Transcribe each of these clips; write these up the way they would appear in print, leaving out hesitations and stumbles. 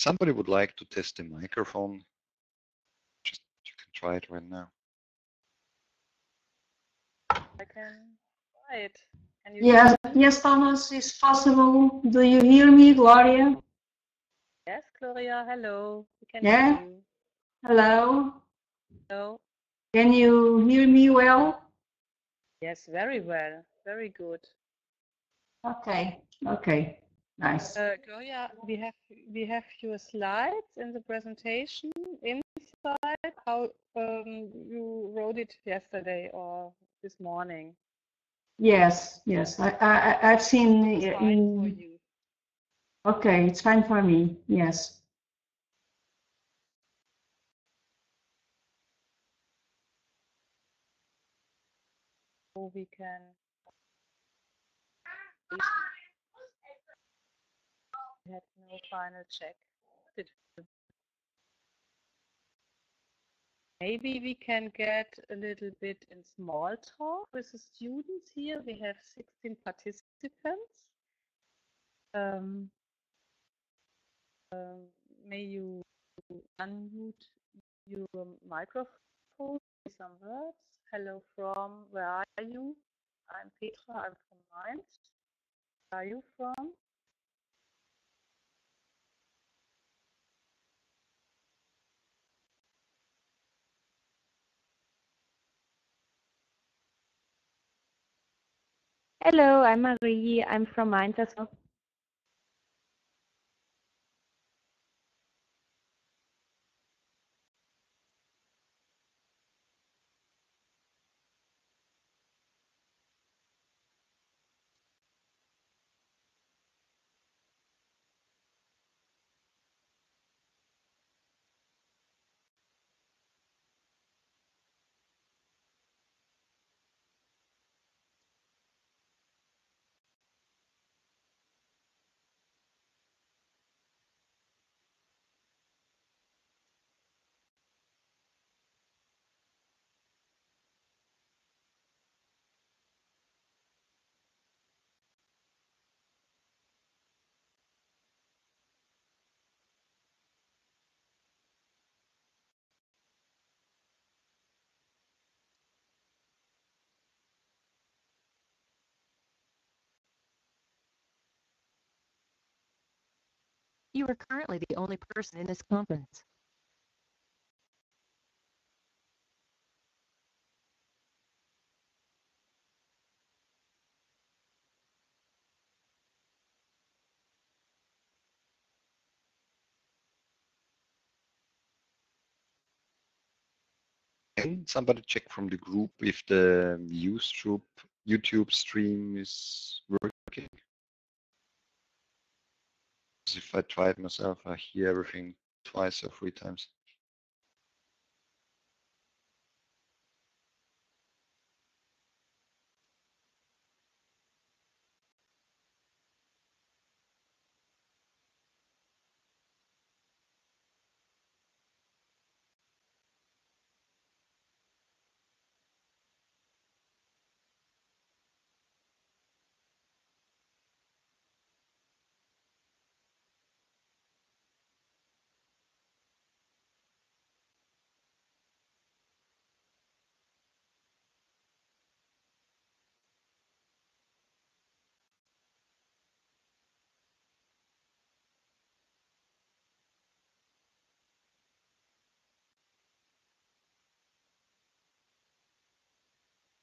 somebody would like to test the microphone, just you can try it right now. I can try it. Can you Yes, yes, Thomas, it's possible. Do you hear me, Gloria? Yes, Gloria, hello. We can Yeah. hear you. Hello. Hello. Can you hear me well? Yes, very well. Very good. Okay. Okay. Nice. Gloria, we have your slides in the presentation inside. How you wrote it yesterday or this morning? Yes. Yes. I've seen. It's fine for you. Okay, it's fine for me. Yes. So we can. We had no final check. Maybe we can get a little bit in small talk with the students here. We have 16 participants. May you unmute your microphone, say some words. Hello from, where are you? I'm Petra, I'm from Mainz. Where are you from? Hello, I'm Marie. I'm from Mainz as well. You are currently the only person in this conference. Can somebody check from the group if the YouTube stream is working? If I try it myself, I hear everything twice or 3 times.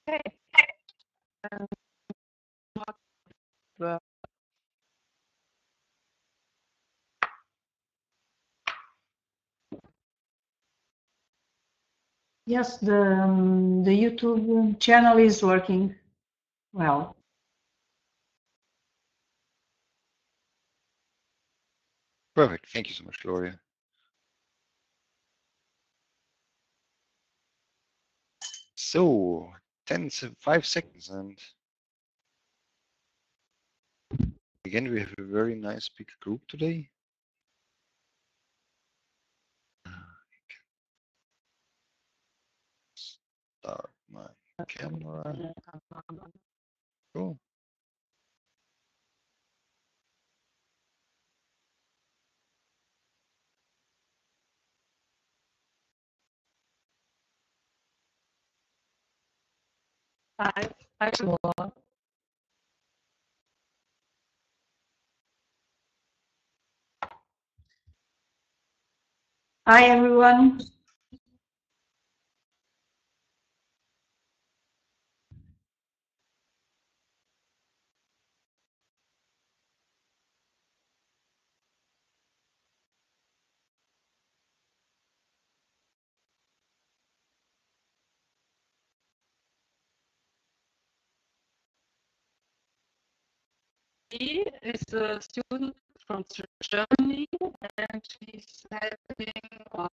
Okay. Yes, the YouTube channel is working well. Perfect. Thank you so much, Gloria. So 5 seconds, and again, we have a very nice big group today. Start my camera. Cool. Hi, sure. Hi, everyone. He is a student from Germany, and he's helping or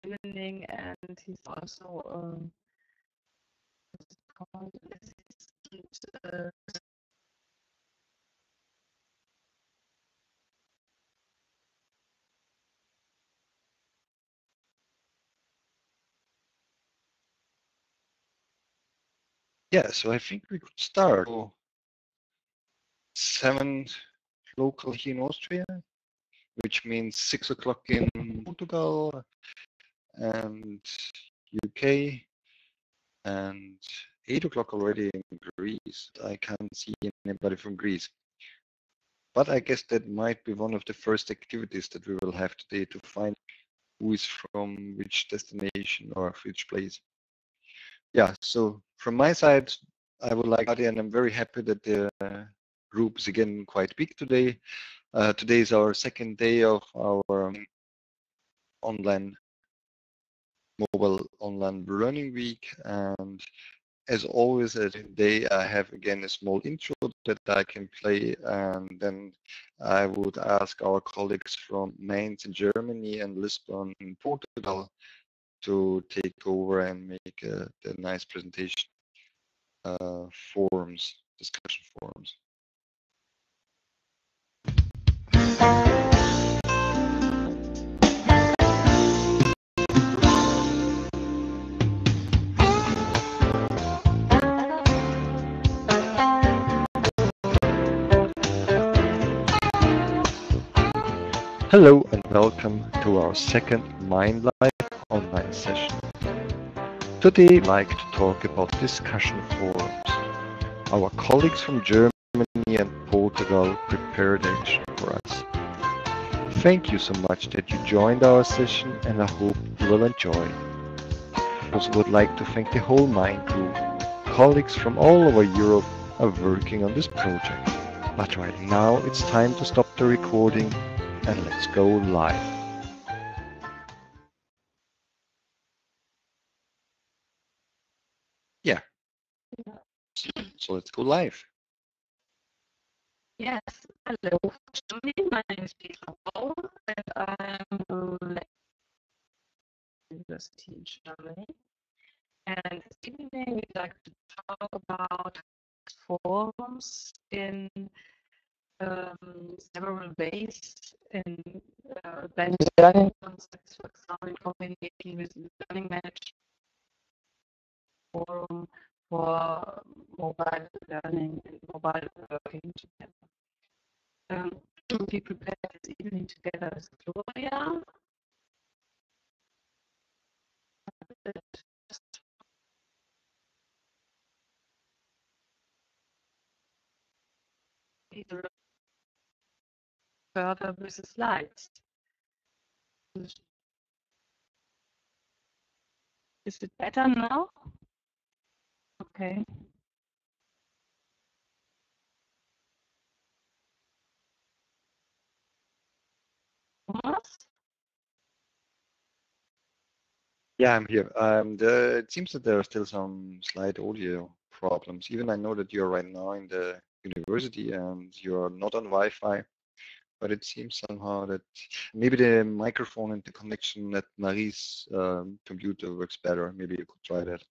evening, and he's also what's it called? Assistant, Yeah, so I think we could start. So 7 local here in Austria, which means 6 o'clock in Portugal and UK, and 8 o'clock already in Greece. I can't see anybody from Greece. But I guess that might be one of the first activities that we will have today to find who is from which destination or which place. Yeah, so from my side, I would like to, and I'm very happy that the group is again quite big today. Today is our second day of our online mobile online learning week, and as always, today I have again a small intro that I can play, and then I would ask our colleagues from Mainz in Germany and Lisbon in Portugal to take over and make the nice presentation forums, discussion forums. Hello and welcome to our second Mind Live online session. Today I'd like to talk about discussion forums. Our colleagues from Germany and Portugal prepared a session for us. Thank you so much that you joined our session, and I hope you will enjoy. I also would like to thank the whole MINE group. Colleagues from all over Europe are working on this project. But right now it's time to stop the recording and let's go live. Yeah. So let's go live. Yes, hello. Germany. My name is Petra Bauer, and I'm a university in Germany. And this evening we'd like to talk about forums in several ways in blended learning concepts, for example, in communication with learning management forum for mobile learning and mobile working together. We prepared this evening together with Gloria. Further with the slides. Is it better now? Okay. Thomas? Yeah, I'm here. It seems that there are still some slight audio problems. Even I know that you're right now in the university and you're not on Wi-Fi, but it seems somehow that maybe the microphone and the connection at Marie's computer works better. Maybe you could try that.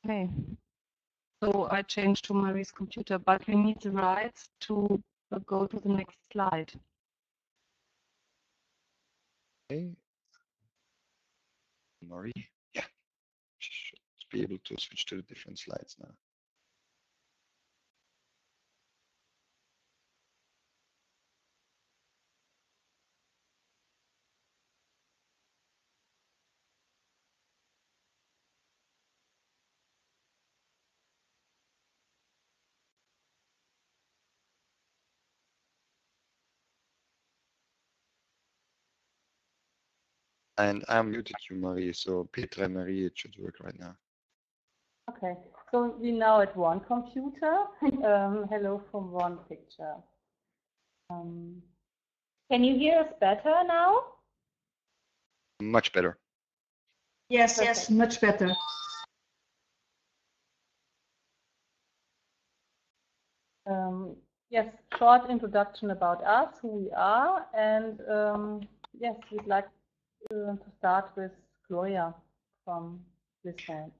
Okay. So I changed to Marie's computer, but we need the rights to go to the next slide. Okay. Marie, yeah, she should be able to switch to the different slides now. And I muted you, Marie, so Petra and Marie, it should work right now. Okay, so we now at one computer. Hello from one picture. Can you hear us better now? Much better. Yes, Perfect. yes, much better. Yes, short introduction about us, who we are, and yes, we'd like to start with Gloria from Lisbon.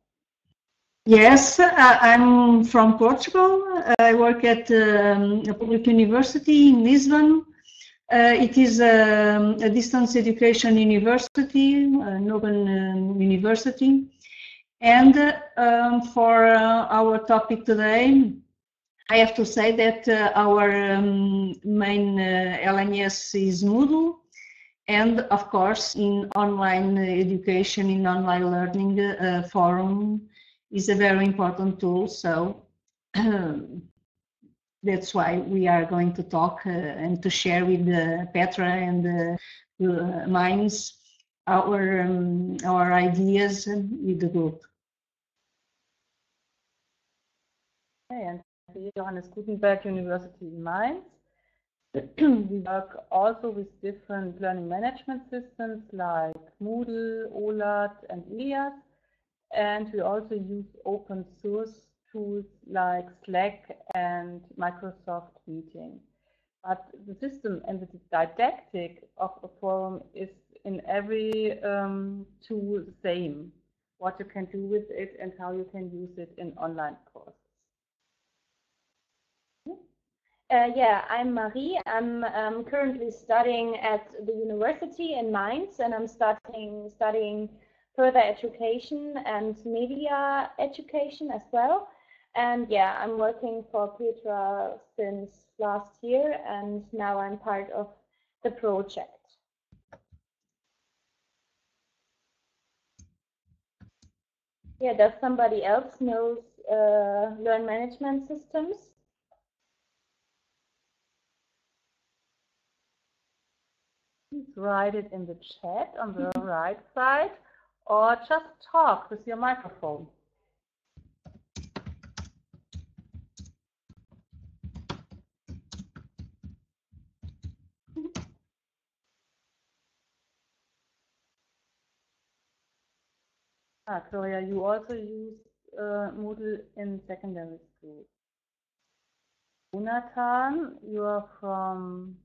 Yes, I'm from Portugal. I work at a public university in Lisbon. It is a distance education university, an open university. And for our topic today, I have to say that our main LMS is Moodle. And of course, in online education, in online learning, forum is a very important tool. So that's why we are going to talk and to share with Petra and Mines our ideas with the group. Okay, and Johannes Gutenberg University in Mainz. We work also with different learning management systems like Moodle, OLAT, and Ilias. And we also use open source tools like Slack and Microsoft Meeting. But the system and the didactic of a forum is in every tool the same. What you can do with it and how you can use it in online courses. Yeah, I'm Marie. I'm currently studying at the university in Mainz, and I'm studying further education and media education as well. And yeah, I'm working for Petra since last year, and now I'm part of the project. Yeah, does somebody else knows learn management systems? Please write it in the chat on the right side, or just talk with your microphone. Gloria, you also use Moodle in secondary school. Jonathan, you are from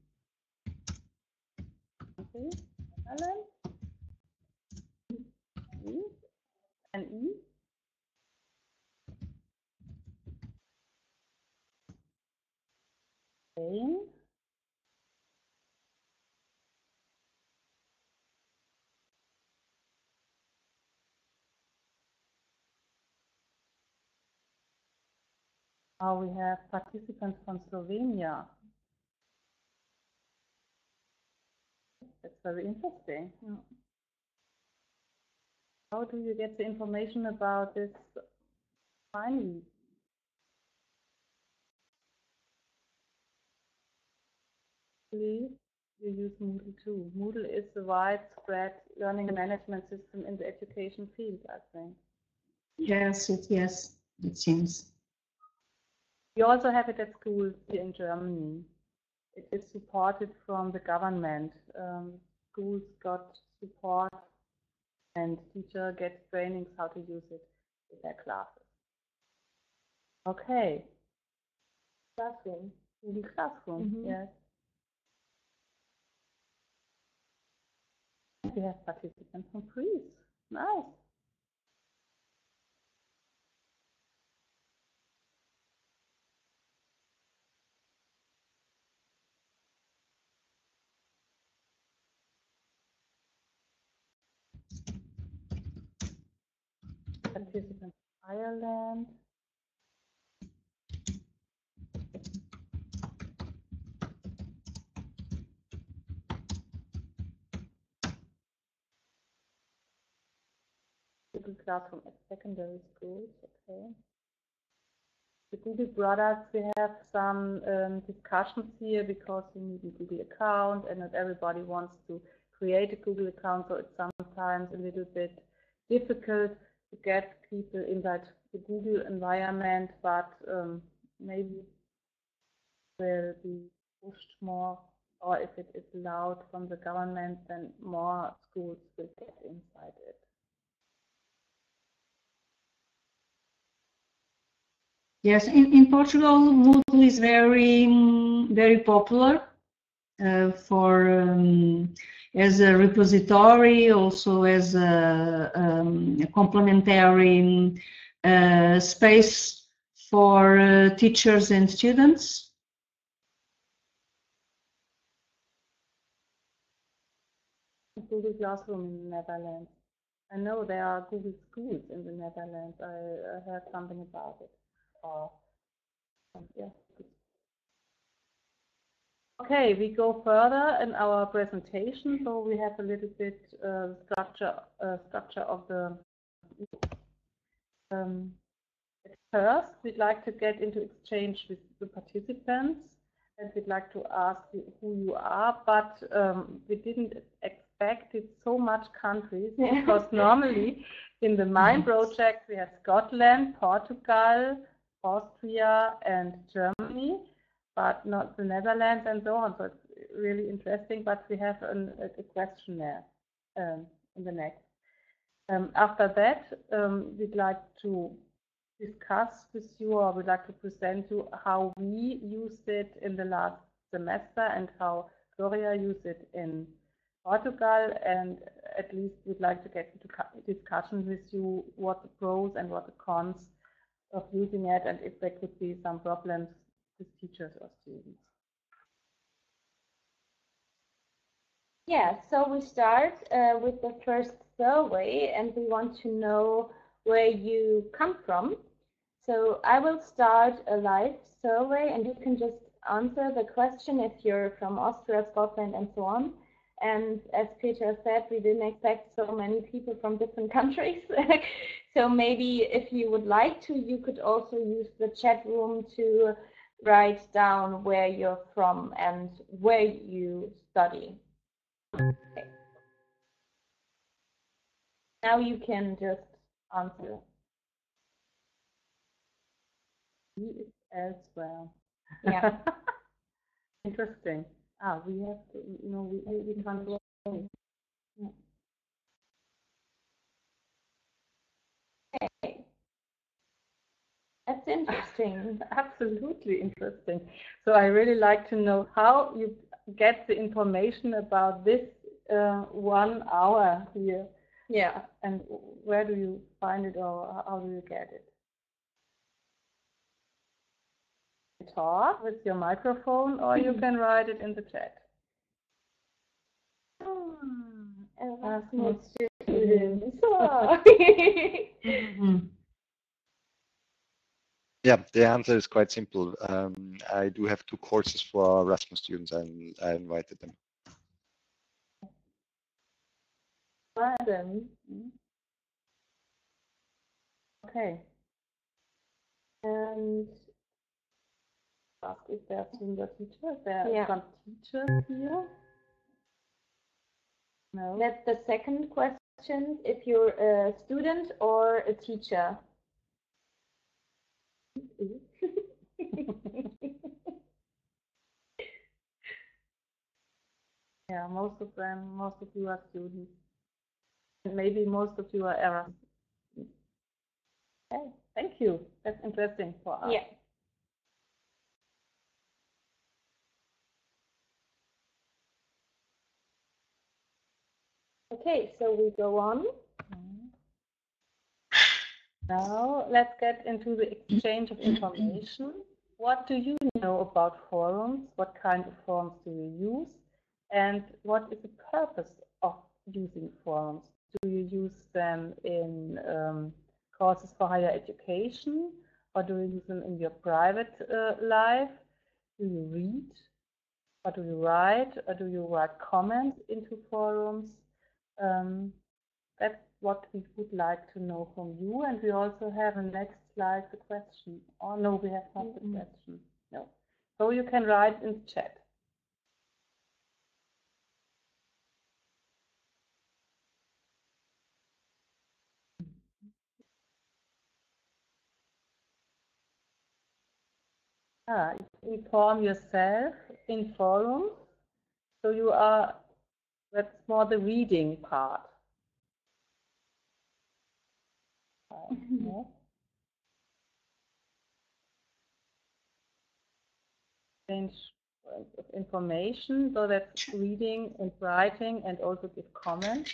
Netherlands? And E? Spain? Now we have participants from Slovenia. That's very interesting. How do you get the information about this MINE? You use Moodle too. Moodle is a widespread learning management system in the education field, I think. Yes, it seems. We also have it at schools here in Germany. It is supported from the government. Schools got support and teacher gets trainings how to use it in their classes. Okay. Classroom. Google Classroom, yes. We have participants from Greece. Nice. Participants from Ireland. Google Classroom at secondary schools, okay. The Google products, we have some discussions here because you need a Google account and not everybody wants to create a Google account, so it's sometimes a little bit difficult to get people inside the Google environment, but maybe will be pushed more, or if it is allowed from the government, then more schools will get inside it. Yes, in Portugal, Moodle is very popular as a repository, also as a complementary space for teachers and students. Google Classroom in the Netherlands. I know there are Google Schools in the Netherlands. I heard something about it. Yeah. Okay, we go further in our presentation. So we have a little bit structure of the. At first, we'd like to get into exchange with the participants, and we'd like to ask you who you are, but we didn't expect it so much countries, because normally in the MINE project we have Scotland, Portugal, Austria and Germany, but not the Netherlands and so on. So it's really interesting, but we have a questionnaire in the next. After that, we'd like to discuss with you, or we'd like to present you how we used it in the last semester and how Gloria used it in Portugal, and at least we'd like to get into discussion with you what the pros and what the cons of using it, and if there could be some problems with teachers or students. Yeah, so we start with the first survey, and we want to know where you come from. So I will start a live survey, and you can just answer the question if you're from Austria, Scotland, and so on. And as Peter said, we didn't expect so many people from different countries. So maybe if you would like to, you could also use the chat room to write down where you're from and where you study. Okay. Now you can just answer. He is elsewhere. Yeah. Interesting. We have to, we can't go. Yeah. Okay. That's interesting. Absolutely interesting. So I really like to know how you get the information about this 1 hour here. Yeah. And where do you find it, or how do you get it? Talk with your microphone, or you can write it in the chat. Erasmus students. Yeah, the answer is quite simple. I do have 2 courses for Erasmus students, and I invited them. Okay. And ask if there are single teachers. There are some teachers here. No. That's the second question, if you're a student or a teacher. Yeah, most of you are students. And maybe most of you are Erasmus. Okay, thank you. That's interesting for us. Yeah. Okay, so we go on. Now let's get into the exchange of information. What do you know about forums? What kind of forums do you use? And what is the purpose of using forums? Do you use them in courses for higher education, or do you use them in your private life? Do you read, or do you write, or do you write comments into forums? That's what we would like to know from you, and we also have a next slide the question. Oh no, we have not the question. No. So you can write in the chat. Inform yourself in forums. So you are, that's more the reading part. Change of information, so that's reading and writing, and also give comments.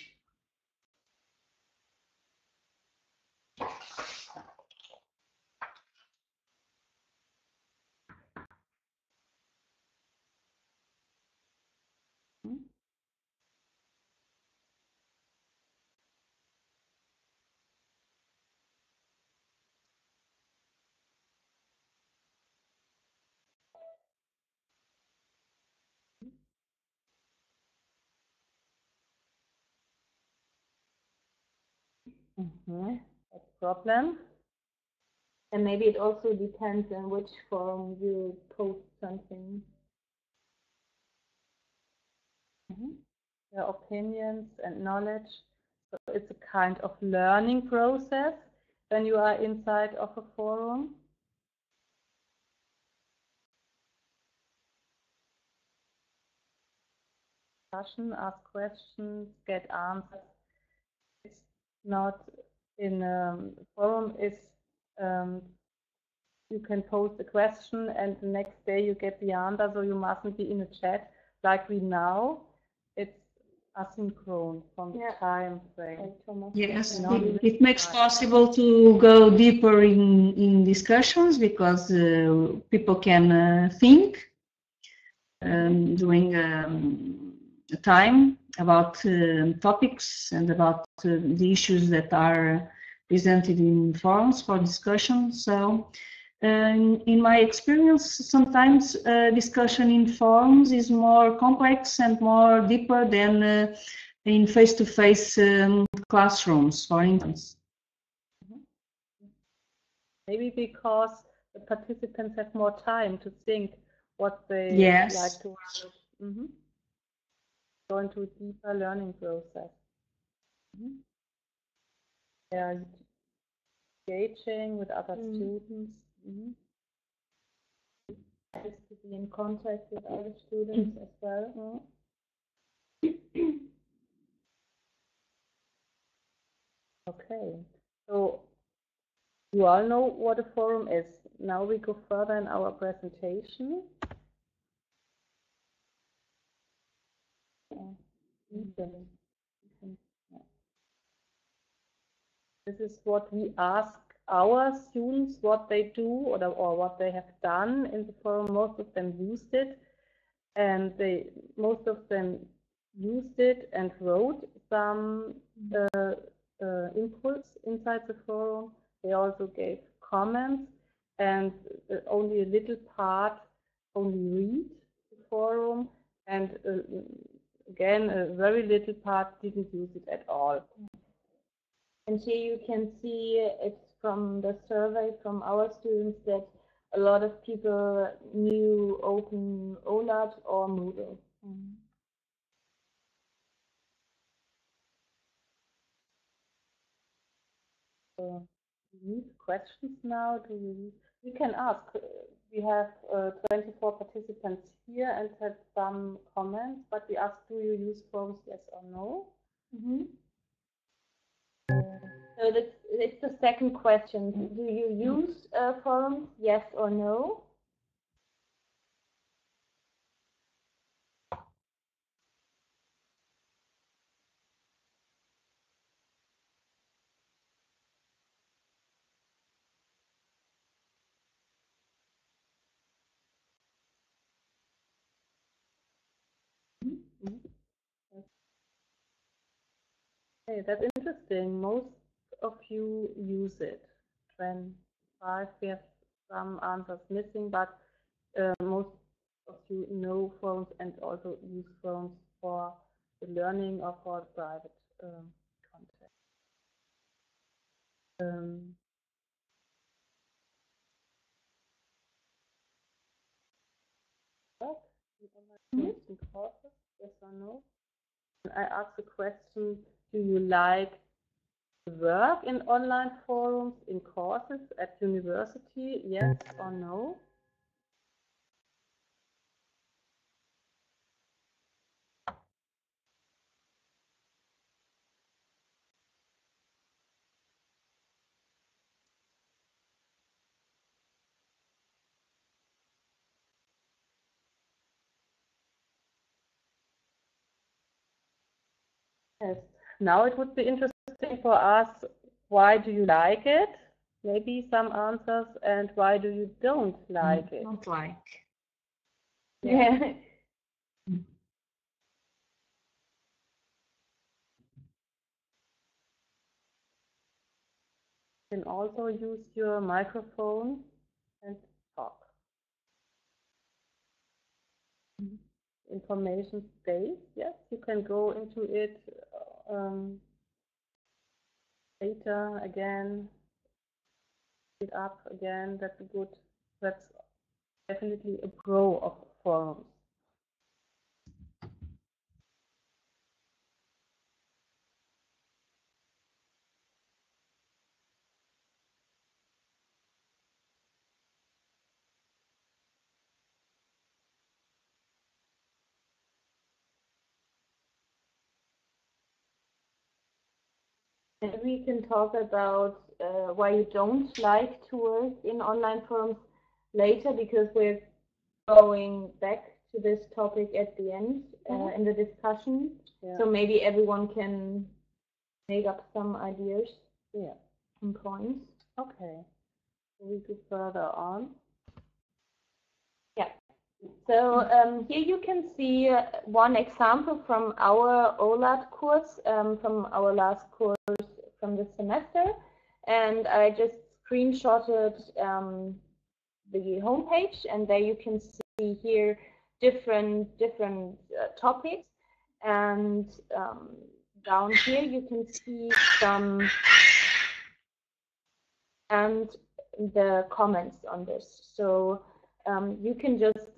No problem. And maybe it also depends on which forum you post something. Your opinions and knowledge. So it's a kind of learning process when you are inside of a forum. Discussion, ask questions, get answers. It's not in a forum, is you can post a question and the next day you get the answer, so you mustn't be in a chat like we now. It's asynchronous from the time frame. Yes, it makes possible to go deeper in discussions because people can think during time about topics and about the issues that are presented in forums for discussion. So in my experience, sometimes discussion in forums is more complex and more deeper than in face-to-face classrooms, for instance. Maybe because the participants have more time to think what they like to go into a deeper learning process. They are engaging with other students. Nice to be in contact with other students as well. Okay, so you all know what a forum is. Now we go further in our presentation. This is what we ask our students, what they do or what they have done in the forum. Most of them used it, and most of them used it and wrote some inputs inside the forum. They also gave comments, and only a little part only read the forum, and again a very little part didn't use it at all. And here you can see it's from the survey from our students that a lot of people knew Open OLAT or Moodle. So we need questions now. We can ask. We have 24 participants here and had some comments, but we asked, do you use forums, yes or no? So it's the second question. Do you use forums, yes or no? Okay, that's interesting. Most of you use it. 25, we have some answers missing, but most of you know forums and also use forums for the learning or for private content. Courses, yes or no? I asked the question, do you like to work in online forums, in courses at university, yes or no? Yes. Now it would be interesting for us, why do you like it? Maybe some answers, and why do you don't like it? Don't like. Yeah. You can also use your microphone and talk. Information stays, yes, you can go into it later again, it up again, that's good. That's definitely a pro of forums. And we can talk about why you don't like to work in online forums later, because we're going back to this topic at the end in the discussion. Yeah. So maybe everyone can make up some ideas and points. Okay. We go further on. Yeah. So here you can see one example from our OLAT course, from our last course from the semester. And I just screenshotted the homepage, and there you can see here different topics. And down here you can see some and the comments on this. So you can just,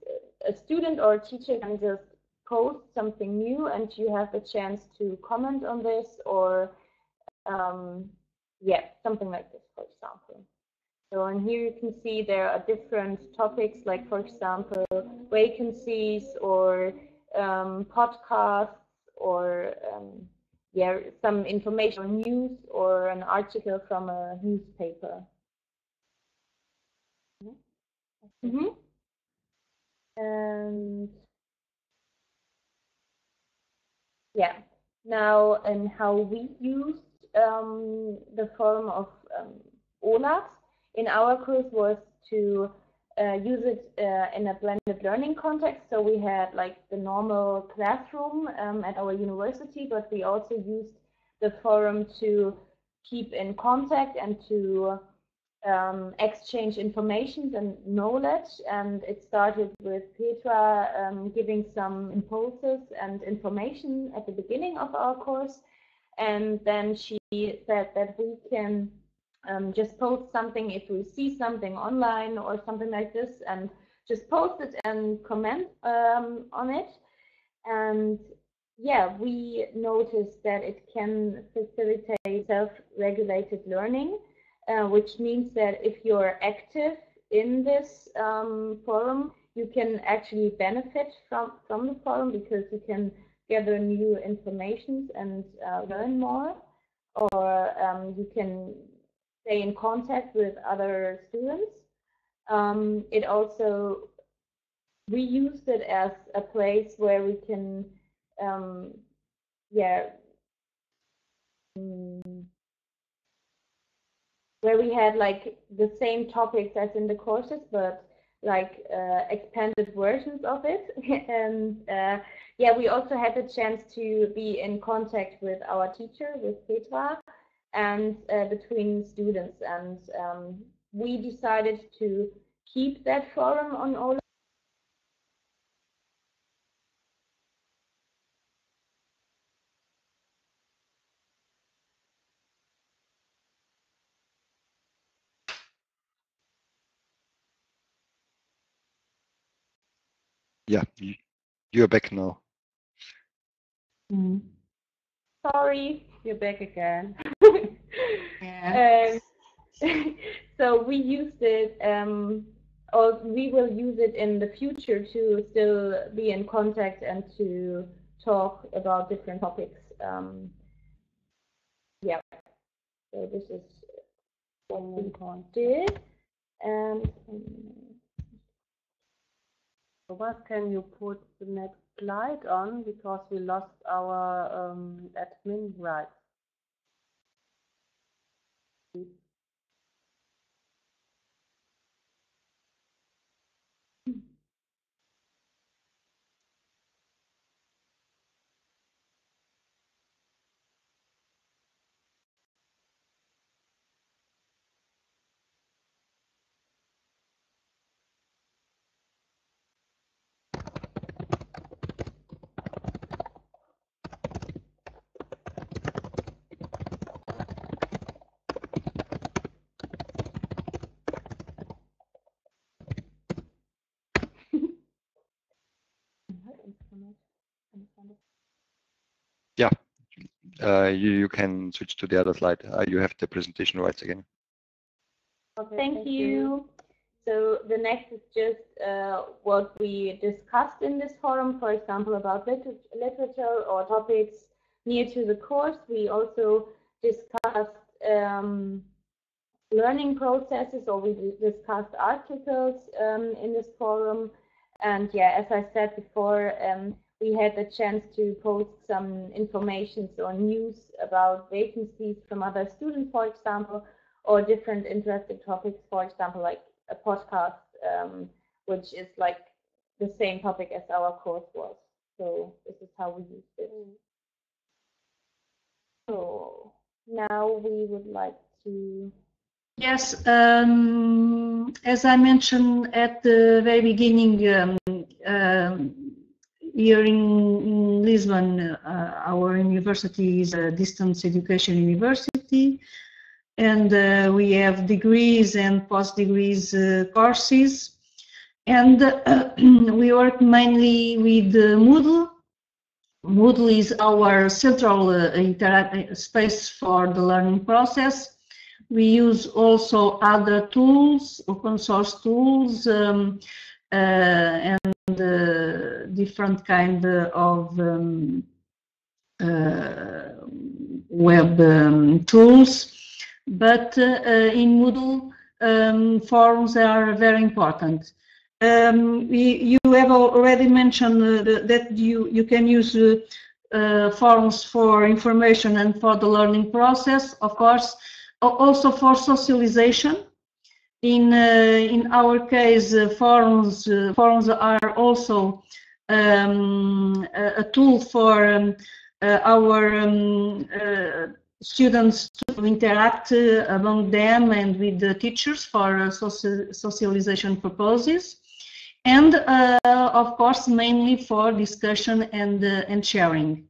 a student or a teacher can just post something new, and you have a chance to comment on this, or yeah, something like this, for example. So, and here you can see there are different topics, like, for example, vacancies, or podcasts, or yeah, some information on news, or an article from a newspaper. Mm-hmm. And yeah, now, and how we used the forum of OLAT in our course was to use it in a blended learning context. So we had like the normal classroom at our university, but we also used the forum to keep in contact and to exchange information and knowledge. And it started with Petra giving some impulses and information at the beginning of our course. And then she said that we can just post something if we see something online or something like this, and just post it and comment on it. And yeah, we noticed that it can facilitate self-regulated learning, which means that if you're active in this forum, you can actually benefit from the forum, because you can gather new information and learn more, or you can stay in contact with other students. It also, we used it as a place where we can yeah, where we had like the same topics as in the courses, but like expanded versions of it. And yeah, we also had the chance to be in contact with our teacher, with Petra, and between students. And we decided to keep that forum on all. Yeah, you're back now. Sorry. You're back again. Yeah. So we used it, or we will use it in the future to still be in contact and to talk about different topics. Yeah, so this is what we did. And Thomas, can you put the next slide on because we lost our admin rights. Yeah, you can switch to the other slide. You have the presentation rights again. Okay, thank you. So the next is just what we discussed in this forum, for example, about literature or topics near to the course. We also discussed learning processes, or we discussed articles in this forum. And yeah, as I said before, we had the chance to post some information or news about vacancies from other students, for example, or different interesting topics, for example, like a podcast, which is like the same topic as our course was. So this is how we used it. So now we would like to... Yes, as I mentioned at the very beginning, here in Lisbon, our university is a distance education university, and we have degrees and post-degrees courses, and we work mainly with Moodle. Moodle is our central space for the learning process. We use also other tools, open source tools, and different kind of web tools. But in Moodle, forums are very important. You have already mentioned that you can use forums for information and for the learning process, of course, also for socialization. In our case, forums are also a tool for our students to interact among them and with the teachers for socialization purposes, and of course mainly for discussion and sharing.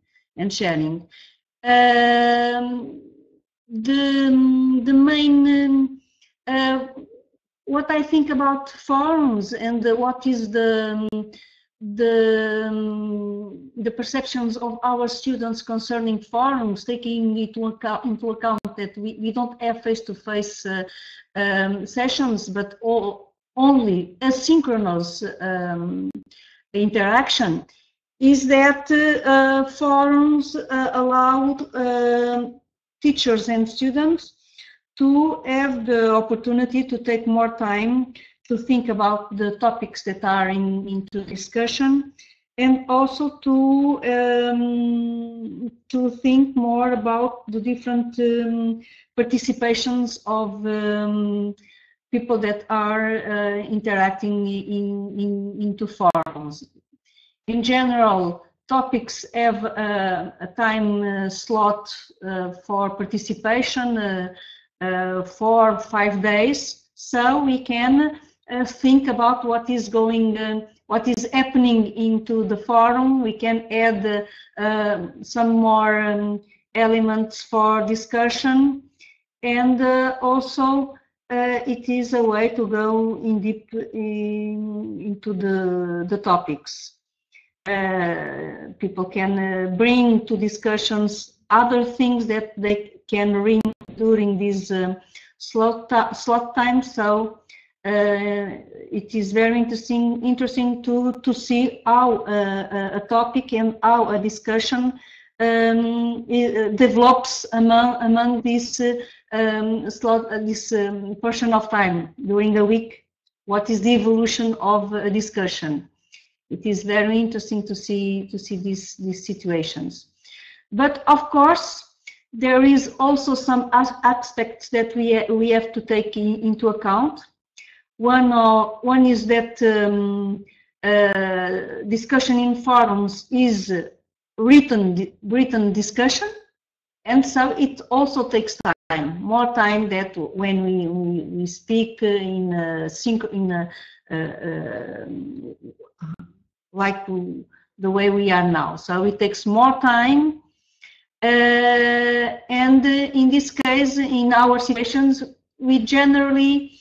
The main what I think about forums and what is the perceptions of our students concerning forums, taking into account that we don't have face-to-face sessions, but only asynchronous interaction, is that forums allow teachers and students to have the opportunity to take more time to think about the topics that are into discussion, and also to think more about the different participations of people that are interacting into forums. In general, topics have a time slot for participation, 4 or 5 days, so we can think about what is happening into the forum. We can add some more elements for discussion, and also it is a way to go in deep into the topics. People can bring to discussions other things that they can bring during this slot time. So it is very interesting to see how a topic and how a discussion develops among this portion of time during the week. What is the evolution of a discussion? it is very interesting to see these situations. But of course, there is also some aspects that we have to take into account. One is that discussion in forums is written discussion, and so it also takes time, more time than when we speak like the way we are now. So it takes more time. And in this case, in our situations, we generally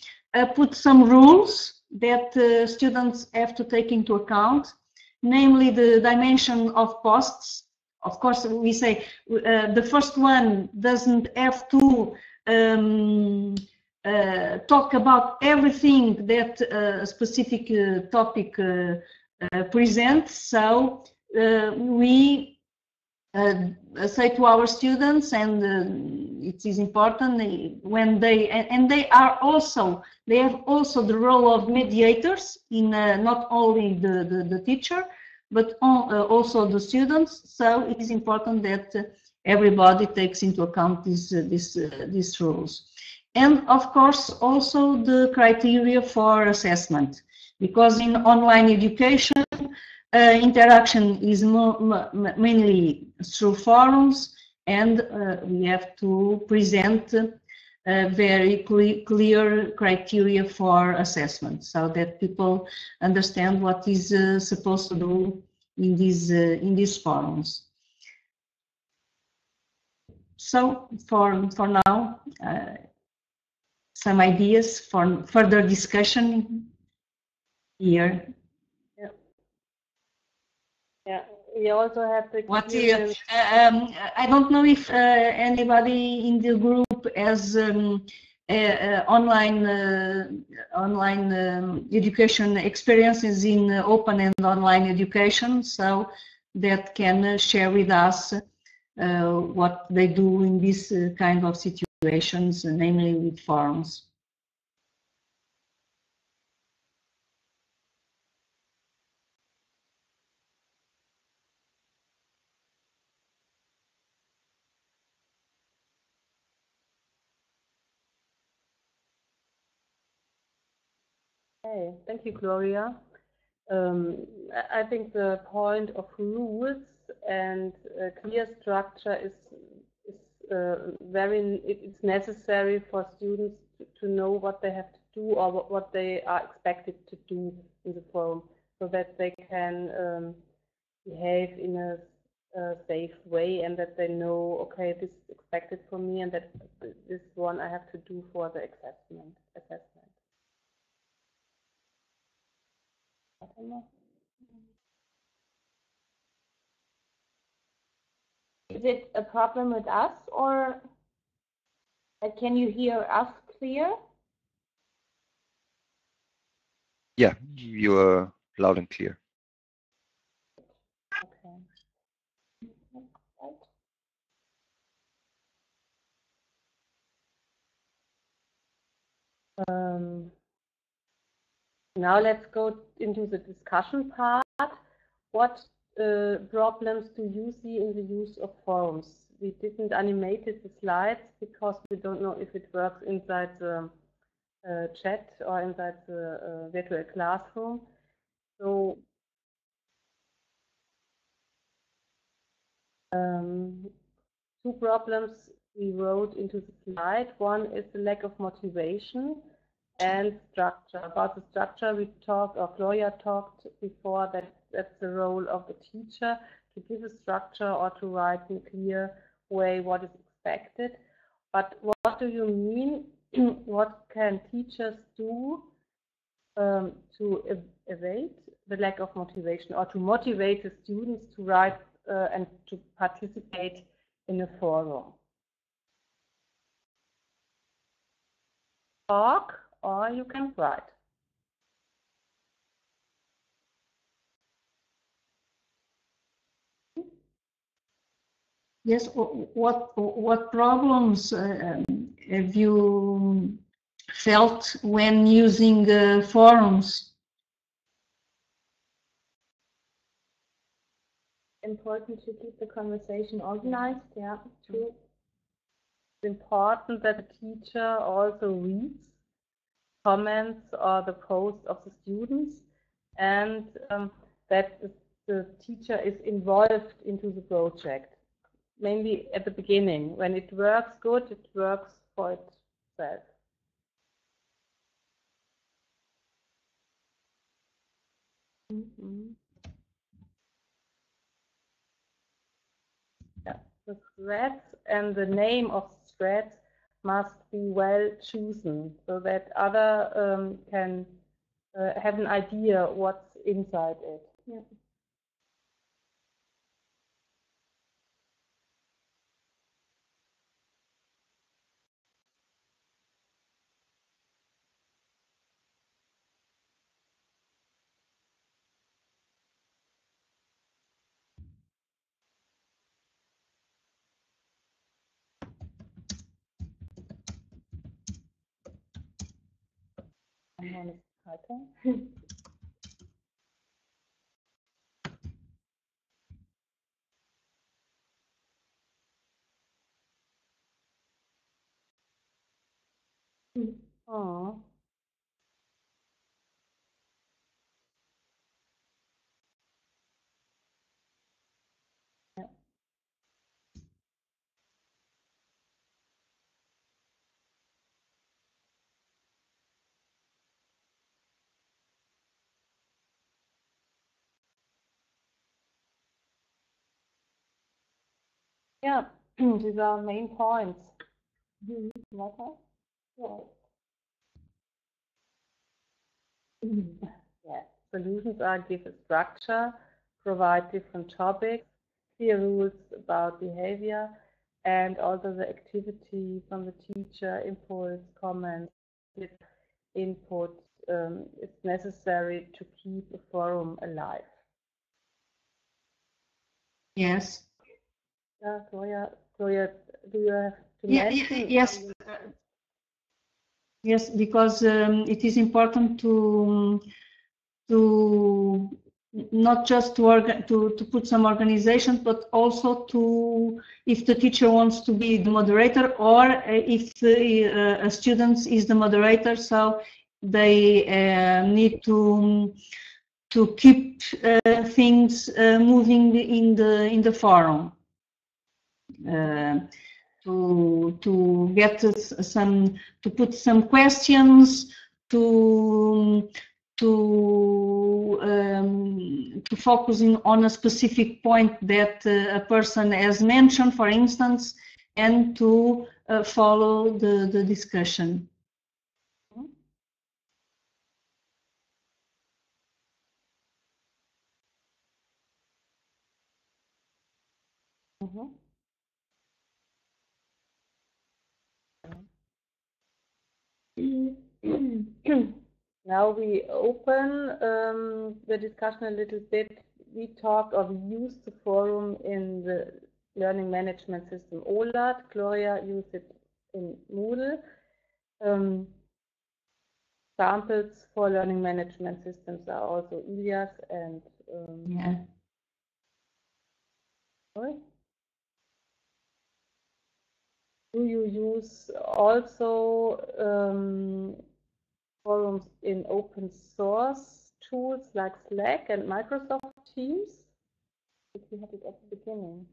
put some rules that students have to take into account, namely the dimension of posts. Of course, we say the first one doesn't have to talk about everything that a specific topic presents. So we say to our students, and it is important when they have also the role of mediators in not only the teacher but also the students. So it is important that everybody takes into account these rules, and of course also the criteria for assessment, because in online education interaction is mainly through forums, and we have to present very clear criteria for assessment, so that people understand what is supposed to do in these forums. So for now, some ideas for further discussion here. Yeah, we also have the I don't know if anybody in the group has online education experiences in open and online education, so that can share with us what they do in this kind of situations, namely with forums. Okay, thank you, Gloria. I think the point of rules and clear structure is it's necessary for students to know what they have to do or what they are expected to do in the forum, so that they can behave in a safe way, and that they know, okay, this is expected from me, and that this one I have to do for the assessment. I don't know. Is it a problem with us, or can you hear us clear? Yeah, you are loud and clear. Okay. Now let's go into the discussion part. What problems do you see in the use of forums? We didn't animate the slides because we don't know if it works inside the chat or inside the virtual classroom. So two problems we wrote into the slide. One is the lack of motivation and structure. About the structure we talked, or Gloria talked before, that that's the role of the teacher to give a structure or to write in a clear way what is expected. But what do you mean? What can teachers do to evade the lack of motivation, or to motivate the students to write and to participate in a forum? Talk, or you can write. Yes, what problems have you felt when using forums? important to keep the conversation organized. Yeah, true. It's important that the teacher also reads comments or the posts of the students, and that the teacher is involved into the project. Mainly at the beginning. When it works good, it works for itself. Yeah. The threads and the name of the threads must be well chosen so that other can have an idea what's inside it. Yeah. Someone is typing. Oh. Yeah, these are main points. What else? Yeah. Solutions are give a structure, provide different topics, clear rules about behavior, and also the activity from the teacher, impulse, comments, input is necessary to keep a forum alive. Yes. Yeah, Gloria, do you have to mention? Yes. Yes, because it is important to not just to put some organization, but also to, if the teacher wants to be the moderator, or if a student is the moderator, so they need to keep things moving in the forum. To get some, to put some questions, to focus on a specific point that a person has mentioned, for instance, and to follow the discussion. Now we open the discussion a little bit. We talked or we used the forum in the learning management system OLAT. Gloria used it in Moodle. Samples for learning management systems are also Ilias and Yeah. Sorry? Do you use also forums in open source tools like Slack and Microsoft Teams? We had it at the beginning.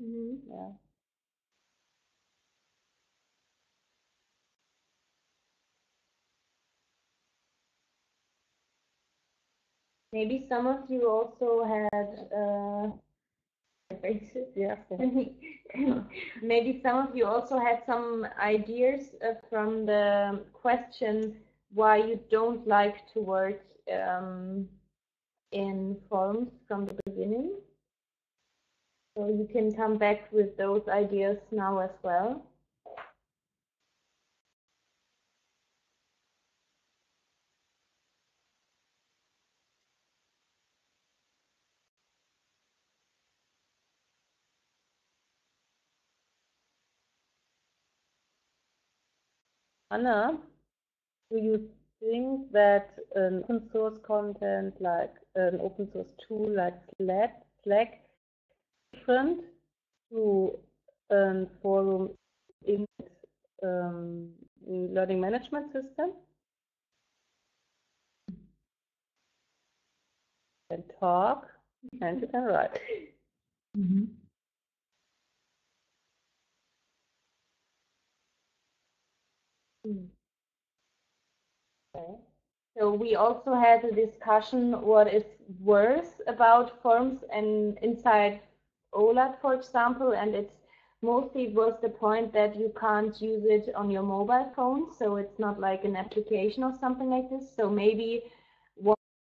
Yeah. Maybe some of you also had Yeah. maybe some of you also had some ideas from the question why you don't like to work in forums from the beginning. So you can come back with those ideas now as well. Anna, do you think that an open source content like an open source tool like Slack different to a forum in learning management system? You can talk and you can write. Mhm. Okay. So we also had a discussion what is worse about forms and inside OLAT, for example, and it's mostly was the point that you can't use it on your mobile phone, so it's not like an application or something like this. So maybe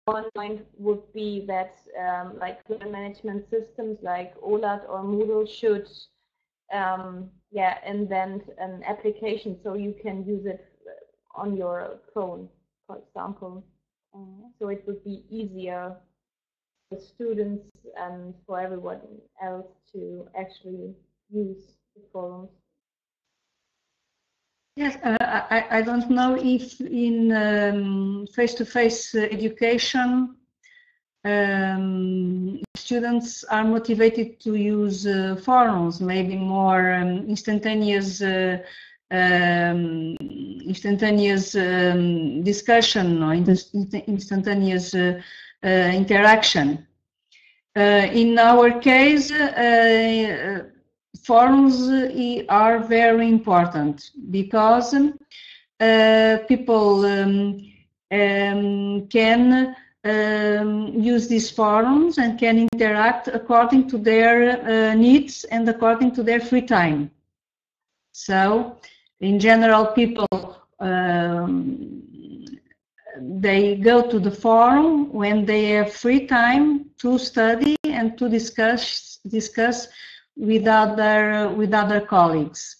one point would be that like learning management systems like OLAT or Moodle should invent an application so you can use it on your phone, for example. So it would be easier for students and for everyone else to actually use the forums. Yes, I don't know if in face-to-face education students are motivated to use forums, maybe more instantaneous discussion or instantaneous interaction. In our case, forums are very important because people can use these forums and can interact according to their needs and according to their free time. So, in general, people they go to the forum when they have free time to study and to discuss with other colleagues.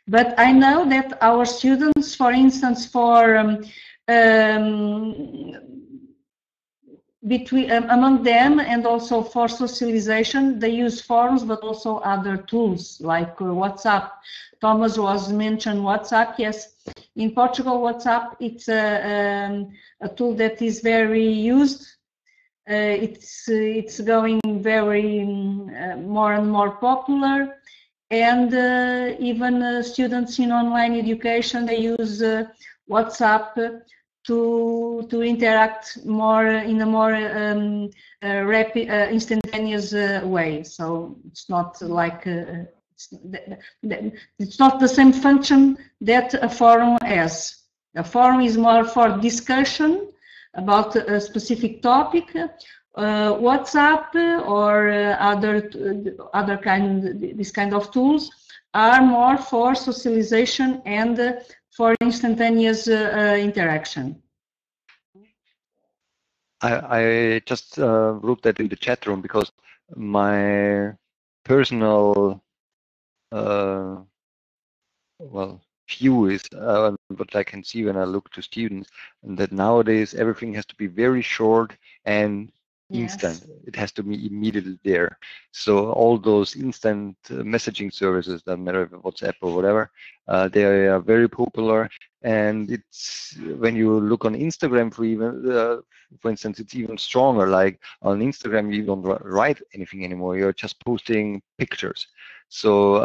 But I know that our students, for instance, among them and also for socialization, they use forums, but also other tools like WhatsApp. Thomas was mentioned WhatsApp. Yes, in Portugal, WhatsApp it's a tool that is very used. It's going very more and more popular, and even students in online education, they use WhatsApp to interact more in a more rapid, instantaneous way. So it's not like it's not the same function that a forum has. A forum is more for discussion about a specific topic. WhatsApp or this kind of tools are more for socialization and for instantaneous interaction. I just wrote that in the chat room because my personal view is what I can see when I look to students, and that nowadays everything has to be very short and instant. Yes. It has to be immediately there. So all those instant messaging services, doesn't matter if WhatsApp or whatever, they are very popular. And it's when you look on Instagram, for instance, it's even stronger. Like on Instagram, you don't write anything anymore. You're just posting pictures. So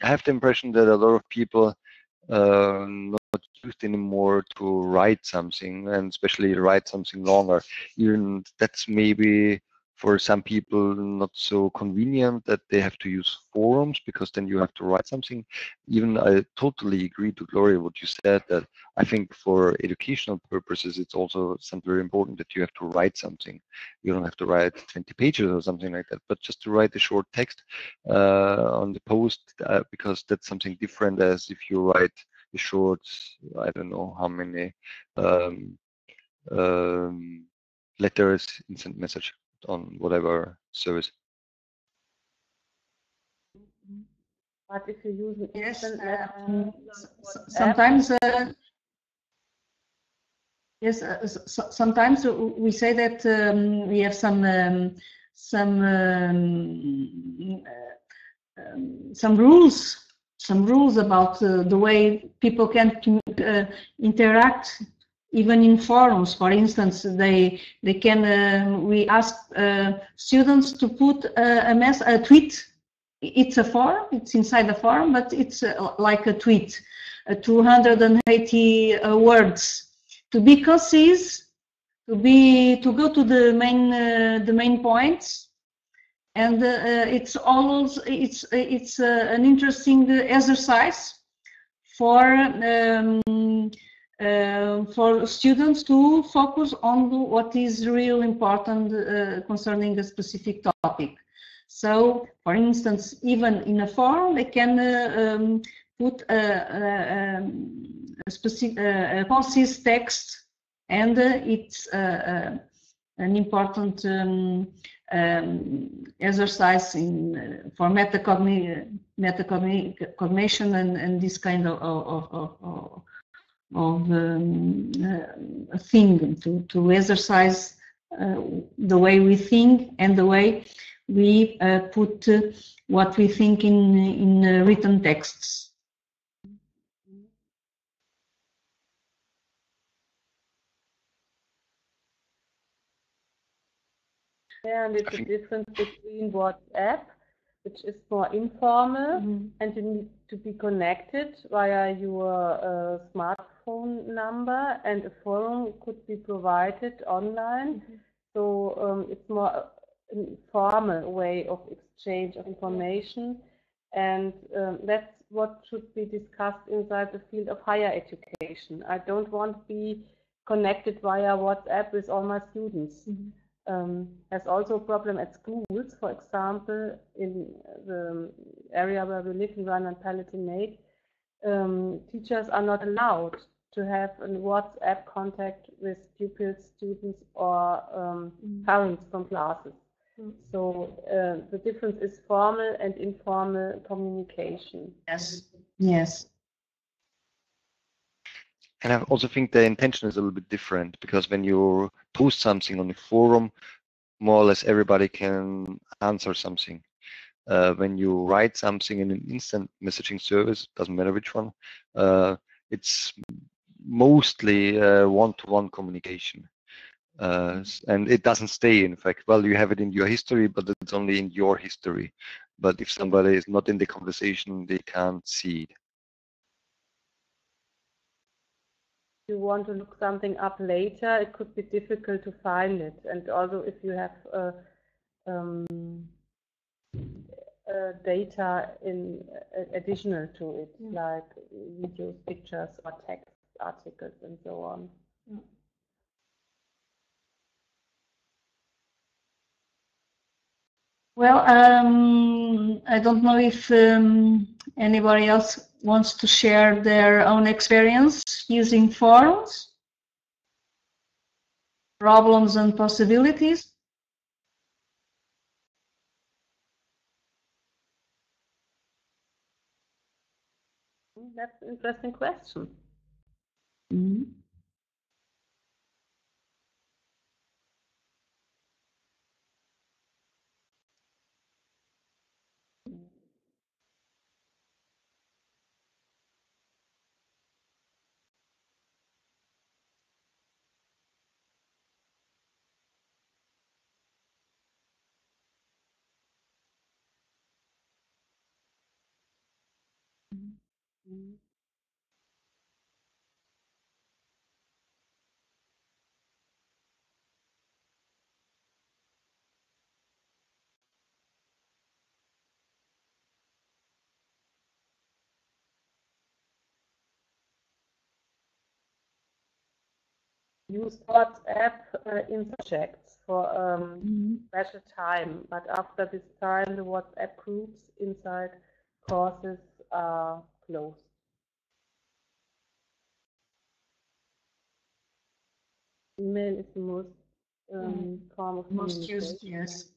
I have the impression that a lot of people not used anymore to write something, and especially write something longer. Even that's maybe for some people not so convenient that they have to use forums, because then you have to write something. Even I totally agree to Gloria what you said, that I think for educational purposes it's also something very important that you have to write something. You don't have to write 20 pages or something like that, but just to write a short text on the post, because that's something different as if you write a short, I don't know how many letters, instant message on whatever service. But if you use an Yes, instant sometimes. Yes, sometimes we say that we have some rules about the way people can interact even in forums. For instance, they can we ask students to put a tweet. It's a forum, it's inside the forum, but it's like a tweet, 280 words, to be concise, to go to the main points, and it's always an interesting exercise for students to focus on what is real important concerning a specific topic. So, for instance, even in a forum, they can put a concise text, and it's an important exercise for metacognition and this kind of thing to exercise the way we think and the way we put what we think in written texts. Yeah, and it's a difference between WhatsApp, which is more informal, and you need to be connected via your smartphone number, and a forum could be provided online. So it's more an informal way of exchange of information, and that's what should be discussed inside the field of higher education. I don't want to be connected via WhatsApp with all my students. There's also a problem at schools, for example, in the area where we live in Rheinland-Palatinate. Teachers are not allowed to have a WhatsApp contact with pupils, students, or parents from classes. So the difference is formal and informal communication. Yes. Yes. And I also think the intention is a little bit different, because when you post something on a forum, more or less everybody can answer something. When you write something in an instant messaging service, doesn't matter which one, it's mostly one-to-one communication. And it doesn't stay, in fact. Well, you have it in your history, but it's only in your history. But if somebody is not in the conversation, they can't see it. If you want to look something up later, it could be difficult to find it. And also if you have data in additional to it, like videos, pictures, or text articles, and so on. Well, I don't know if anybody else wants to share their own experience using forums, problems and possibilities. That's an interesting question. Use WhatsApp in subjects for special time, but after this time the WhatsApp groups inside courses are closed. Email is the most form of Most used, communication. yes.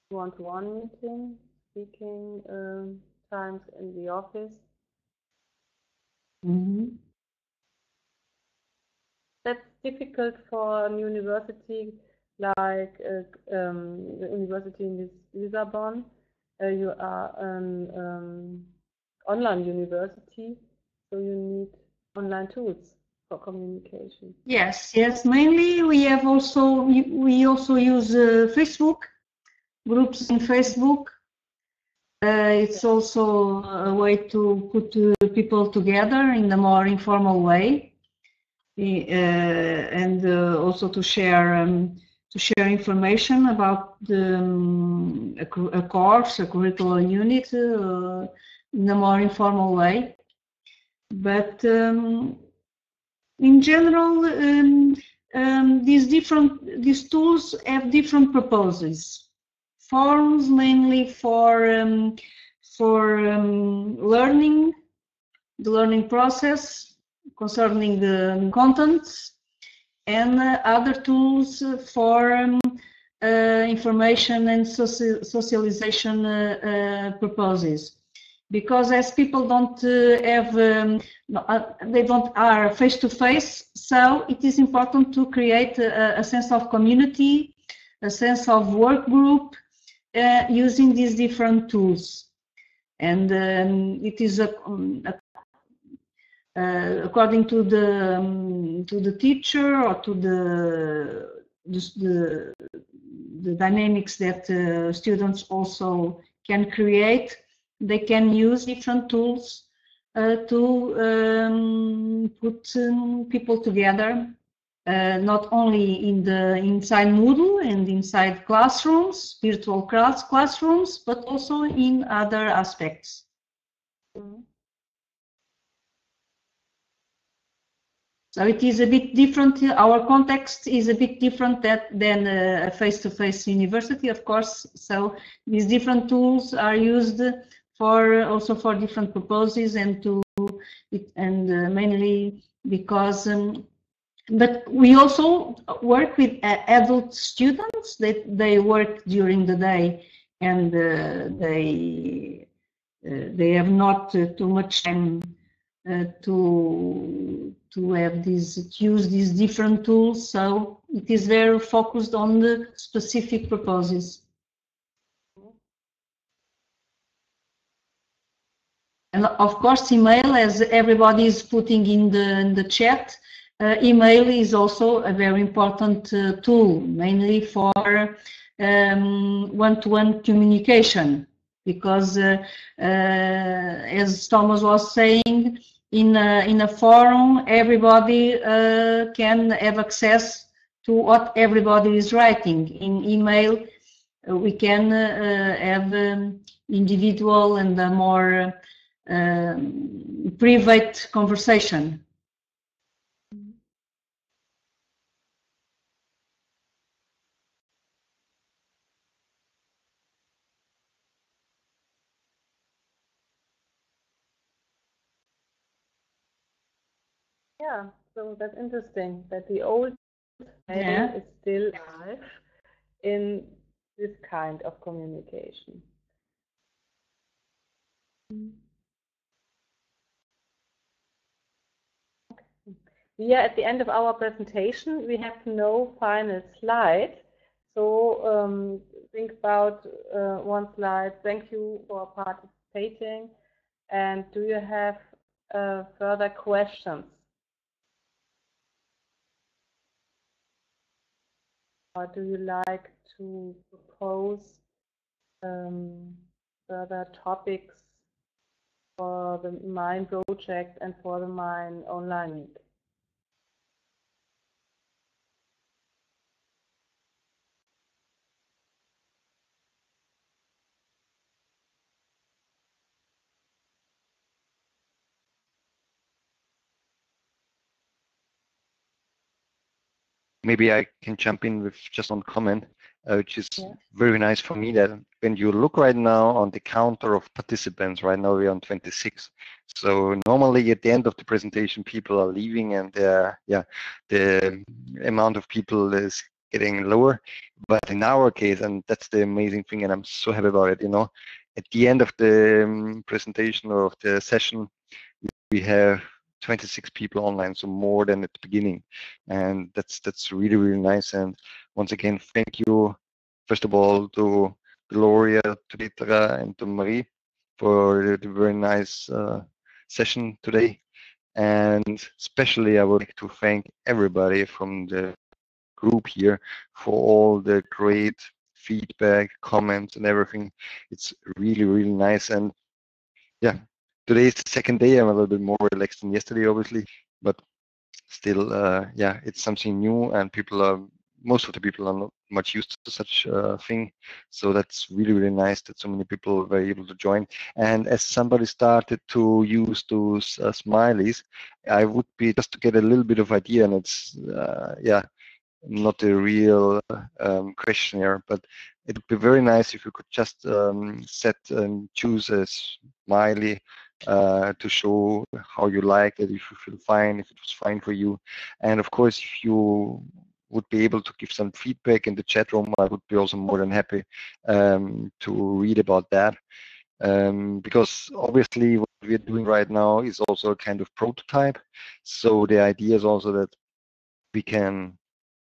One-to-one meeting, speaking times in the office. That's difficult for a university like the university in Lisbon. You are an online university, so you need online tools for communication? Yes, yes. Mainly, we also use Facebook groups in Facebook. It's also a way to put people together in a more informal way, and also to share information about a course, a curricular unit, in a more informal way. But in general, these tools have different purposes. Forums mainly for learning, the learning process concerning the contents, and other tools for information and socialization purposes. Because as people don't they don't are face to face, so it is important to create a sense of community, a sense of work group, using these different tools. And it is according to the teacher or to the dynamics that students also can create. They can use different tools to put people together, not only inside Moodle and inside classrooms, virtual classrooms, but also in other aspects. Mm-hmm. So it is a bit different. Our context is a bit different than a face-to-face university, of course. So these different tools are used also for different purposes, and mainly because. But we also work with adult students that they work during the day, and they have not too much time to use these different tools. So it is very focused on the specific purposes. And of course, email, as everybody is putting in the chat, email is also a very important tool, mainly for one-to-one communication, because as Thomas was saying, in a forum, everybody can have access to what everybody is writing. In email, we can have individual and a more private conversation. Yeah, so that's interesting that the old mail is still alive in this kind of communication. We are at the end of our presentation. We have no final slide. So think about one slide. Thank you for participating. And do you have further questions? Or do you like to propose further topics for the MINE project and for the MINE online week? Maybe I can jump in with just one comment, which is very nice for me, that when you look right now on the counter of participants, right now we're on 26. So normally at the end of the presentation, people are leaving, and the amount of people is getting lower. But in our case, and that's the amazing thing, and I'm so happy about it, at the end of the presentation or of the session, we have 26 people online, so more than at the beginning, and that's really nice. And once again, thank you first of all to Gloria, to Petra, and to Marie for the very nice session today. And especially I would like to thank everybody from the group here for all the great feedback, comments, and everything. It's really, really nice. And yeah, today is the second day. I'm a little bit more relaxed than yesterday, obviously, but still, yeah, it's something new, and most of the people are not much used to such a thing. So that's really, really nice that so many people were able to join. And as somebody started to use those smileys, I would be just to get a little bit of idea, and it's, yeah, not a real questionnaire, but it would be very nice if you could just set and choose a smiley to show how you like it, if you feel fine, if it was fine for you. And of course, if you would be able to give some feedback in the chat room, I would be also more than happy to read about that. Because obviously what we're doing right now is also a kind of prototype. So the idea is also that we can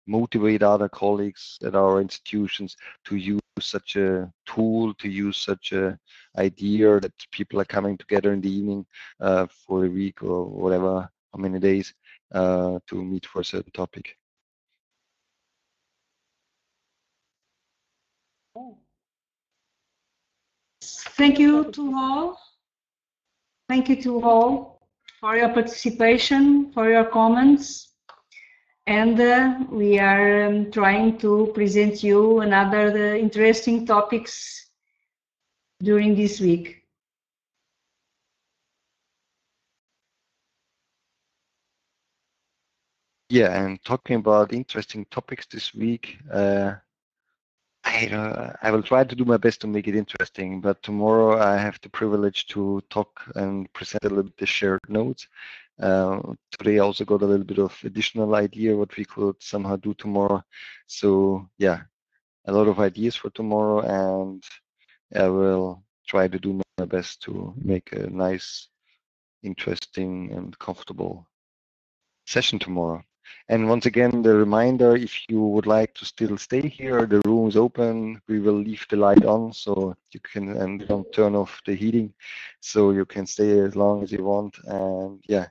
motivate other colleagues at our institutions to use such a tool, to use such a idea that people are coming together in the evening for a week or whatever, how many days to meet for a certain topic. Thank you to all. Thank you to all for your participation, for your comments. And we are trying to present you another interesting topics during this week. Yeah, and talking about interesting topics this week, I will try to do my best to make it interesting, but tomorrow I have the privilege to talk and present a little bit the shared notes. Today I also got a little bit of additional idea what we could somehow do tomorrow. So yeah, a lot of ideas for tomorrow, and I will try to do my best to make a nice, interesting, and comfortable session tomorrow. And once again, the reminder, if you would like to still stay here, the room is open. We will leave the light on so you can, and don't turn off the heating, so you can stay as long as you want. And yeah,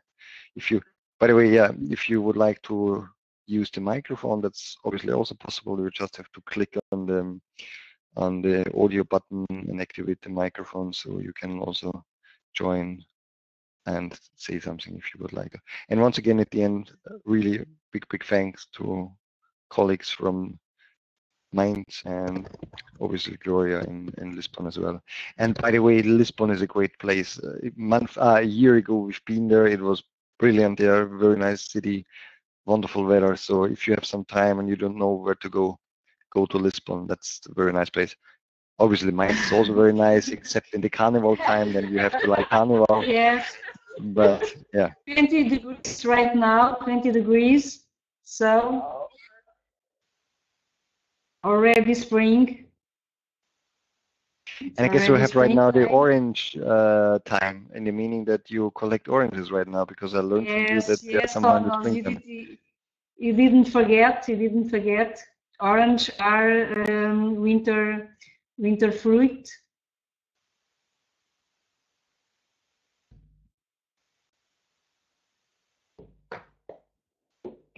if you, by the way, yeah, if you would like to use the microphone, that's obviously also possible. You just have to click on the audio button and activate the microphone, so you can also join and say something if you would like. And once again, at the end, really big thanks to colleagues from Mainz and obviously Gloria in Lisbon as well. And by the way, Lisbon is a great place. A year ago we've been there. It was brilliant there, very nice city, wonderful weather. So if you have some time and you don't know where to go to Lisbon. That's a very nice place. Obviously, Mainz is also very nice, except in the carnival time, then you have to like carnival. Yes. But yeah. 20 degrees right now, 20 degrees. So already spring. And I guess you have right now the orange time, in the meaning that you collect oranges right now, because I learned from you that there's somehow in the springtime. You didn't forget. You didn't forget. Orange are winter fruit.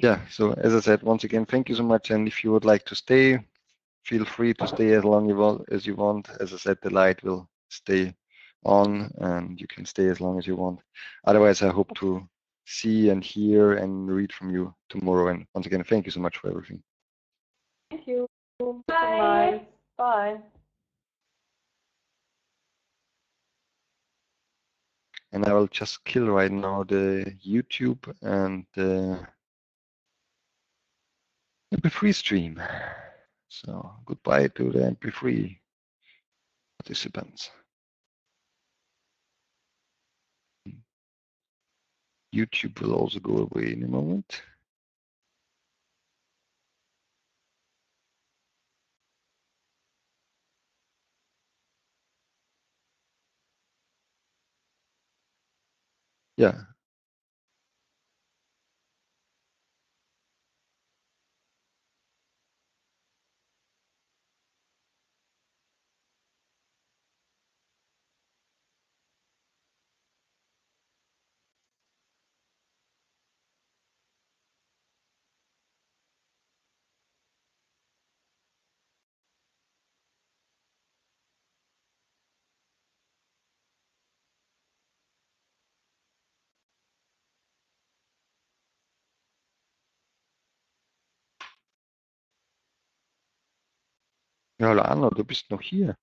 Yeah. So as I said, once again, thank you so much. And if you would like to stay, feel free to stay as long as you want. As I said, the light will stay on, and you can stay as long as you want. Otherwise, I hope to see and hear and read from you tomorrow. And once again, thank you so much for everything. Thank you. Bye. Bye. And I will just kill right now the YouTube and the MP3 stream. So goodbye to the MP3 participants. YouTube will also go away in a moment. Yeah. Ja, hallo Anna, du bist noch hier.